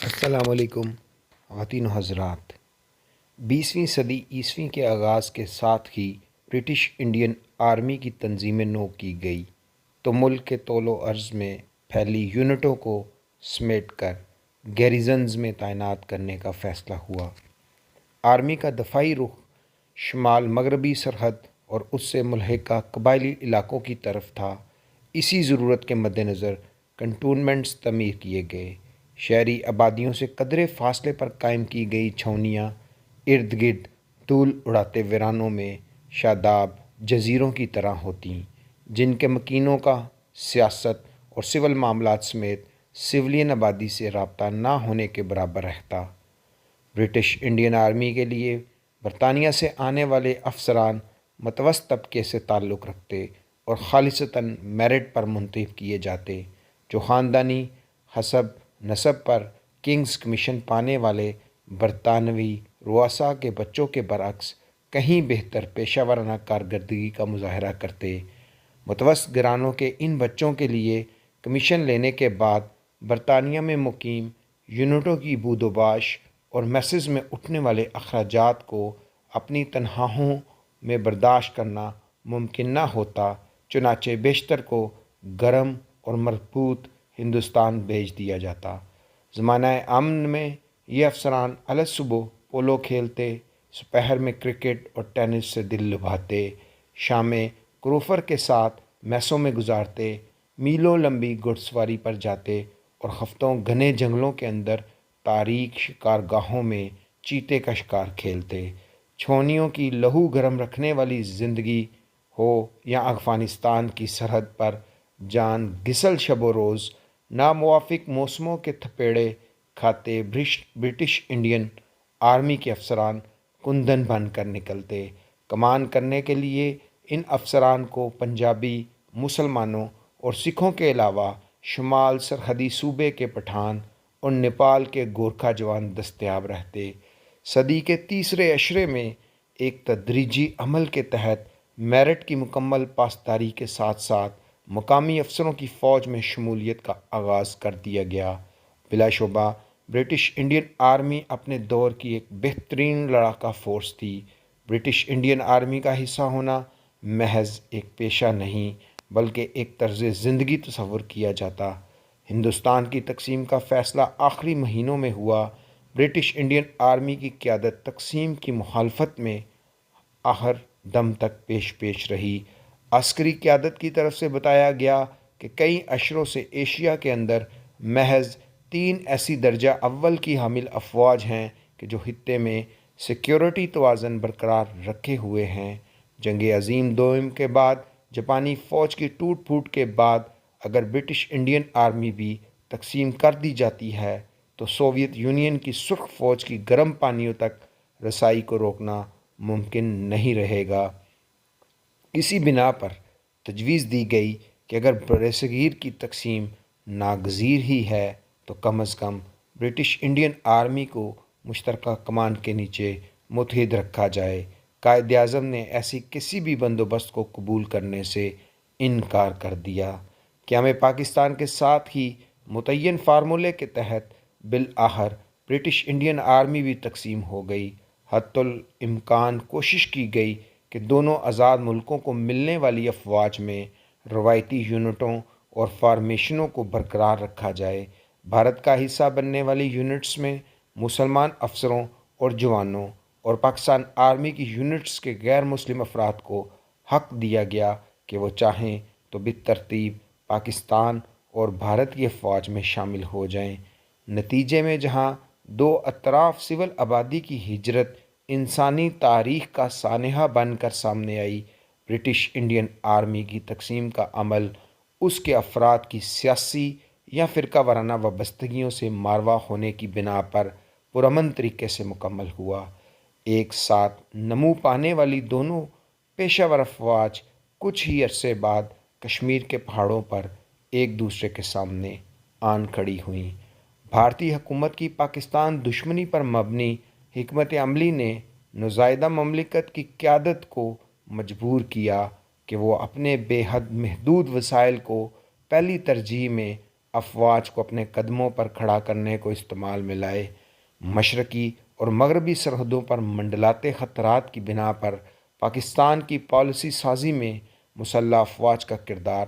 السلام علیکم خواتین و حضرات۔ 20ویں صدی عیسوی کے آغاز کے ساتھ ہی برٹش انڈین آرمی کی تنظیم نو کی گئی تو ملک کے طول و عرض میں پھیلی یونٹوں کو سمیٹ کر گیریزنز میں تعینات کرنے کا فیصلہ ہوا۔ آرمی کا دفاعی رخ شمال مغربی سرحد اور اس سے ملحقہ قبائلی علاقوں کی طرف تھا۔ اسی ضرورت کے مد نظر کنٹونمنٹس تعمیر کیے گئے۔ شہری آبادیوں سے قدرے فاصلے پر قائم کی گئی چھاؤنیاں ارد گرد دھول اڑاتے ویرانوں میں شاداب جزیروں کی طرح ہوتیں، جن کے مکینوں کا سیاست اور سول معاملات سمیت سویلین آبادی سے رابطہ نہ ہونے کے برابر رہتا۔ برٹش انڈین آرمی کے لیے برطانیہ سے آنے والے افسران متوسط طبقے سے تعلق رکھتے اور خالصتاً میرٹ پر منتخب کیے جاتے، جو خاندانی حسب نسب پر کنگز کمیشن پانے والے برطانوی رؤساء کے بچوں کے برعکس کہیں بہتر پیشہ ورانہ کارکردگی کا مظاہرہ کرتے۔ متوسط گھرانوں کے ان بچوں کے لیے کمیشن لینے کے بعد برطانیہ میں مقیم یونٹوں کی بود و باش اور میسز میں اٹھنے والے اخراجات کو اپنی تنخواہوں میں برداشت کرنا ممکن نہ ہوتا، چنانچہ بیشتر کو گرم اور مربوط ہندوستان بھیج دیا جاتا۔ زمانہ امن میں یہ افسران الصبح پولو کھیلتے، دوپہر میں کرکٹ اور ٹینس سے دل لبھاتے، شامیں کروفر کے ساتھ میسوں میں گزارتے، میلوں لمبی گھڑ سواری پر جاتے اور ہفتوں گھنے جنگلوں کے اندر تاریک شکارگاہوں میں چیتے کا شکار کھیلتے۔ چھاؤنیوں کی لہو گرم رکھنے والی زندگی ہو یا افغانستان کی سرحد پر جان گھسل شب و روز ناموافق موسموں کے تھپیڑے کھاتے برٹش انڈین آرمی کے افسران کندن بن کر نکلتے۔ کمان کرنے کے لیے ان افسران کو پنجابی، مسلمانوں اور سکھوں کے علاوہ شمال سرحدی صوبے کے پٹھان اور نیپال کے گورکھا جوان دستیاب رہتے۔ صدی کے تیسرے عشرے میں ایک تدریجی عمل کے تحت میرٹ کی مکمل پاسداری کے ساتھ ساتھ مقامی افسروں کی فوج میں شمولیت کا آغاز کر دیا گیا۔ بلا شبہ برٹش انڈین آرمی اپنے دور کی ایک بہترین لڑاکا فورس تھی۔ برٹش انڈین آرمی کا حصہ ہونا محض ایک پیشہ نہیں بلکہ ایک طرز زندگی تصور کیا جاتا۔ ہندوستان کی تقسیم کا فیصلہ آخری مہینوں میں ہوا۔ برٹش انڈین آرمی کی قیادت تقسیم کی مخالفت میں آخر دم تک پیش رہی۔ عسکری قیادت کی طرف سے بتایا گیا کہ کئی عشروں سے ایشیا کے اندر محض 3 ایسی درجہ اول کی حامل افواج ہیں کہ جو خطے میں سیکیورٹی توازن برقرار رکھے ہوئے ہیں۔ جنگ عظیم دوم کے بعد جاپانی فوج کی ٹوٹ پھوٹ کے بعد اگر برٹش انڈین آرمی بھی تقسیم کر دی جاتی ہے تو سوویت یونین کی سرخ فوج کی گرم پانیوں تک رسائی کو روکنا ممکن نہیں رہے گا۔ اسی بنا پر تجویز دی گئی کہ اگر برصغیر کی تقسیم ناگزیر ہی ہے تو کم از کم برٹش انڈین آرمی کو مشترکہ کمان کے نیچے متحد رکھا جائے۔ قائد اعظم نے ایسی کسی بھی بندوبست کو قبول کرنے سے انکار کر دیا۔ قیام پاکستان کے ساتھ ہی متعین فارمولے کے تحت بالآخر برٹش انڈین آرمی بھی تقسیم ہو گئی۔ حتی الامکان کوشش کی گئی کہ دونوں آزاد ملکوں کو ملنے والی افواج میں روایتی یونٹوں اور فارمیشنوں کو برقرار رکھا جائے۔ بھارت کا حصہ بننے والی یونٹس میں مسلمان افسروں اور جوانوں اور پاکستان آرمی کی یونٹس کے غیر مسلم افراد کو حق دیا گیا کہ وہ چاہیں تو بالترتیب پاکستان اور بھارت کی افواج میں شامل ہو جائیں۔ نتیجے میں جہاں دو اطراف سول آبادی کی ہجرت انسانی تاریخ کا سانحہ بن کر سامنے آئی، برٹش انڈین آرمی کی تقسیم کا عمل اس کے افراد کی سیاسی یا فرقہ وارانہ وابستگیوں سے ماروا ہونے کی بنا پر پرامن طریقے سے مکمل ہوا۔ ایک ساتھ نمو پانے والی دونوں پیشہ ور افواج کچھ ہی عرصے بعد کشمیر کے پہاڑوں پر ایک دوسرے کے سامنے آن کھڑی ہوئیں۔ بھارتی حکومت کی پاکستان دشمنی پر مبنی حکمت عملی نے نوزائیدہ مملکت کی قیادت کو مجبور کیا کہ وہ اپنے بے حد محدود وسائل کو پہلی ترجیح میں افواج کو اپنے قدموں پر کھڑا کرنے کو استعمال میں لائے۔ مشرقی اور مغربی سرحدوں پر منڈلاتے خطرات کی بنا پر پاکستان کی پالیسی سازی میں مسلح افواج کا کردار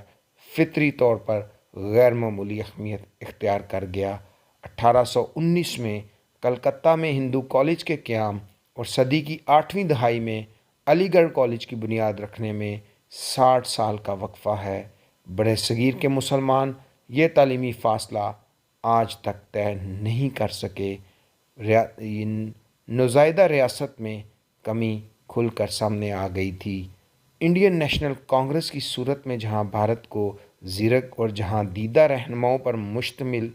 فطری طور پر غیر معمولی اہمیت اختیار کر گیا۔ 1819 میں کلکتہ میں ہندو کالج کے قیام اور صدی کی 8ویں دہائی میں علی گڑھ کالج کی بنیاد رکھنے میں 60 سال کا وقفہ ہے۔ برِ صغیر کے مسلمان یہ تعلیمی فاصلہ آج تک طے نہیں کر سکے۔ نوزائیدہ ریاست میں کمی کھل کر سامنے آ گئی تھی۔ انڈین نیشنل کانگریس کی صورت میں جہاں بھارت کو زیرک اور جہاں دیدہ رہنماؤں پر مشتمل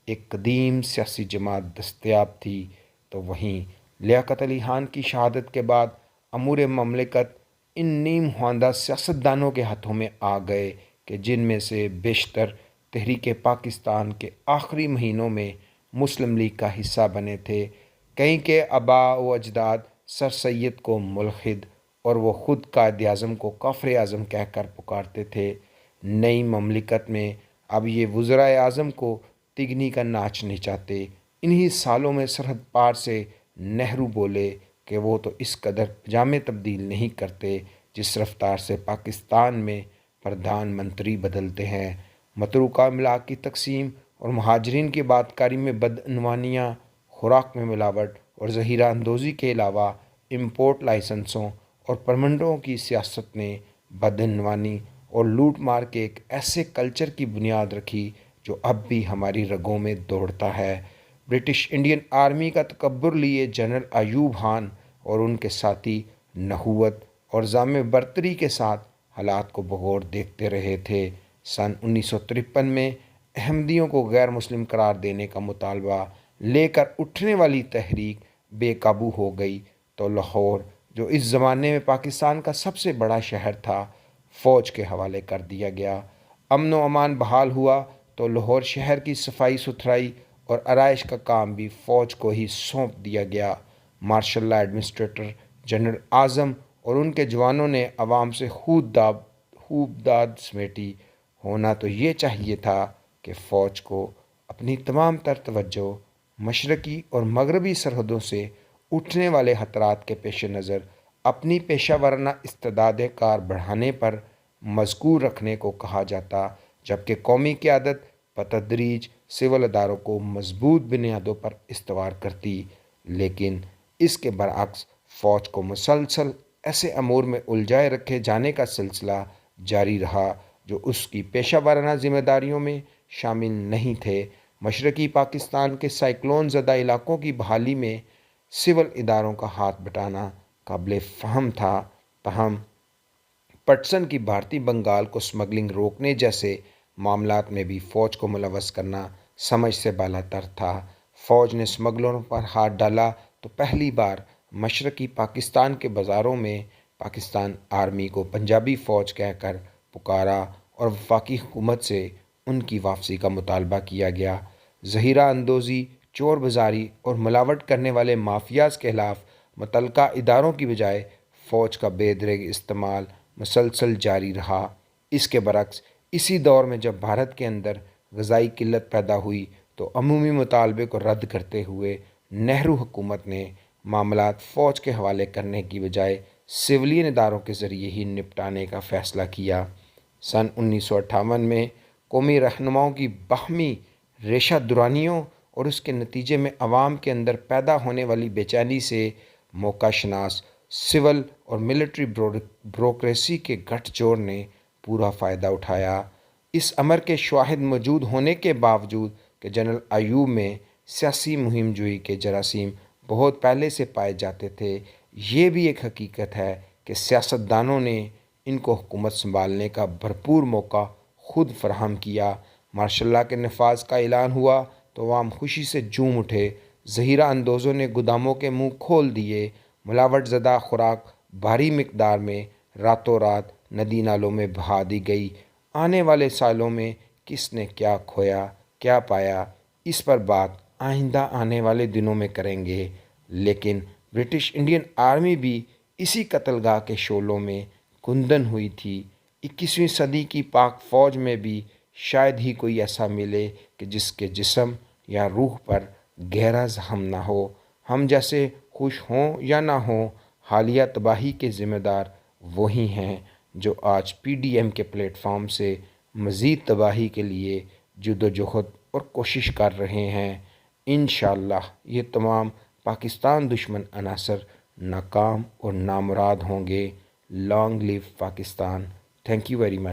ایک قدیم سیاسی جماعت دستیاب تھی، تو وہیں لیاقت علی خان کی شہادت کے بعد امور مملکت ان نیم خواندہ سیاستدانوں کے ہاتھوں میں آ گئے کہ جن میں سے بیشتر تحریک پاکستان کے آخری مہینوں میں مسلم لیگ کا حصہ بنے تھے۔ کئی کے آباء و اجداد سر سید کو ملحد اور وہ خود قائد اعظم کو کافر اعظم کہہ کر پکارتے تھے۔ نئی مملکت میں اب یہ وزرائے اعظم کو تگنی کا ناچ نچاتے۔ انہی سالوں میں سرحد پار سے نہرو بولے کہ وہ تو اس قدر پجامے تبدیل نہیں کرتے جس رفتار سے پاکستان میں پردھان منتری بدلتے ہیں۔ متروکہ املاک کی تقسیم اور مہاجرین کی آبادکاری میں بدعنوانیاں، خوراک میں ملاوٹ اور ذخیرہ اندوزی کے علاوہ امپورٹ لائسنسوں اور پرمٹوں کی سیاست نے بدعنوانی اور لوٹ مار کے ایک ایسے کلچر کی بنیاد رکھی جو اب بھی ہماری رگوں میں دوڑتا ہے۔ برٹش انڈین آرمی کا تکبر لیے جنرل ایوب خان اور ان کے ساتھی نخوت اور ذم برتری کے ساتھ حالات کو بغور دیکھتے رہے تھے۔ سن 1953 میں احمدیوں کو غیر مسلم قرار دینے کا مطالبہ لے کر اٹھنے والی تحریک بے قابو ہو گئی تو لاہور، جو اس زمانے میں پاکستان کا سب سے بڑا شہر تھا، فوج کے حوالے کر دیا گیا۔ امن و امان بحال ہوا تو لاہور شہر کی صفائی ستھرائی اور آرائش کا کام بھی فوج کو ہی سونپ دیا گیا۔ مارشل لا ایڈمنسٹریٹر جنرل اعظم اور ان کے جوانوں نے عوام سے خوب داد سمیٹی۔ ہونا تو یہ چاہیے تھا کہ فوج کو اپنی تمام تر توجہ مشرقی اور مغربی سرحدوں سے اٹھنے والے خطرات کے پیش نظر اپنی پیشہ ورانہ استعداد کار بڑھانے پر مذکور رکھنے کو کہا جاتا، جبکہ قومی قیادت بتدریج سول اداروں کو مضبوط بنیادوں پر استوار کرتی۔ لیکن اس کے برعکس فوج کو مسلسل ایسے امور میں الجھائے رکھے جانے کا سلسلہ جاری رہا جو اس کی پیشہ ورانہ ذمہ داریوں میں شامل نہیں تھے۔ مشرقی پاکستان کے سائیکلون زدہ علاقوں کی بحالی میں سول اداروں کا ہاتھ بٹانا قابل فہم تھا، تاہم پٹسن کی بھارتی بنگال کو سمگلنگ روکنے جیسے معاملات میں بھی فوج کو ملوث کرنا سمجھ سے بالاتر تھا۔ فوج نے سمگلروں پر ہاتھ ڈالا تو پہلی بار مشرقی پاکستان کے بازاروں میں پاکستان آرمی کو پنجابی فوج کہہ کر پکارا اور وفاقی حکومت سے ان کی واپسی کا مطالبہ کیا گیا۔ ذخیرہ اندوزی، چور بازاری اور ملاوٹ کرنے والے مافیاز کے خلاف متعلقہ اداروں کی بجائے فوج کا بے دریغ استعمال مسلسل جاری رہا۔ اس کے برعکس اسی دور میں جب بھارت کے اندر غذائی قلت پیدا ہوئی تو عمومی مطالبے کو رد کرتے ہوئے نہرو حکومت نے معاملات فوج کے حوالے کرنے کی بجائے سویلین اداروں کے ذریعے ہی نپٹانے کا فیصلہ کیا۔ سن 1958 میں قومی رہنماؤں کی باہمی ریشہ درانیوں اور اس کے نتیجے میں عوام کے اندر پیدا ہونے والی بے چینی سے موقع شناس سول اور ملٹری بیوروکریسی کے گٹھ جوڑ نے پورا فائدہ اٹھایا۔ اس امر کے شواہد موجود ہونے کے باوجود کہ جنرل ایوب میں سیاسی مہم جوئی کے جراثیم بہت پہلے سے پائے جاتے تھے، یہ بھی ایک حقیقت ہے کہ سیاستدانوں نے ان کو حکومت سنبھالنے کا بھرپور موقع خود فراہم کیا۔ مارشل لا کے نفاذ کا اعلان ہوا تو عوام خوشی سے جھوم اٹھے، ذخیرہ اندوزوں نے گوداموں کے منہ کھول دیے، ملاوٹ زدہ خوراک بھاری مقدار میں راتوں رات ندی نالوں میں بہا دی گئی۔ آنے والے سالوں میں کس نے کیا کھویا، کیا پایا، اس پر بات آئندہ آنے والے دنوں میں کریں گے، لیکن برٹش انڈین آرمی بھی اسی قتل گاہ کے شعلوں میں گندن ہوئی تھی۔ 21ویں صدی کی پاک فوج میں بھی شاید ہی کوئی ایسا ملے کہ جس کے جسم یا روح پر گہرا زخم نہ ہو۔ ہم جیسے خوش ہوں یا نہ ہوں، حالیہ تباہی کے ذمہ دار وہی ہیں جو آج پی ڈی ایم کے پلیٹ فارم سے مزید تباہی کے لیے جدوجہد اور کوشش کر رہے ہیں۔ انشاءاللہ یہ تمام پاکستان دشمن عناصر ناکام اور نامراد ہوں گے۔ Long live Pakistan. Thank you very much.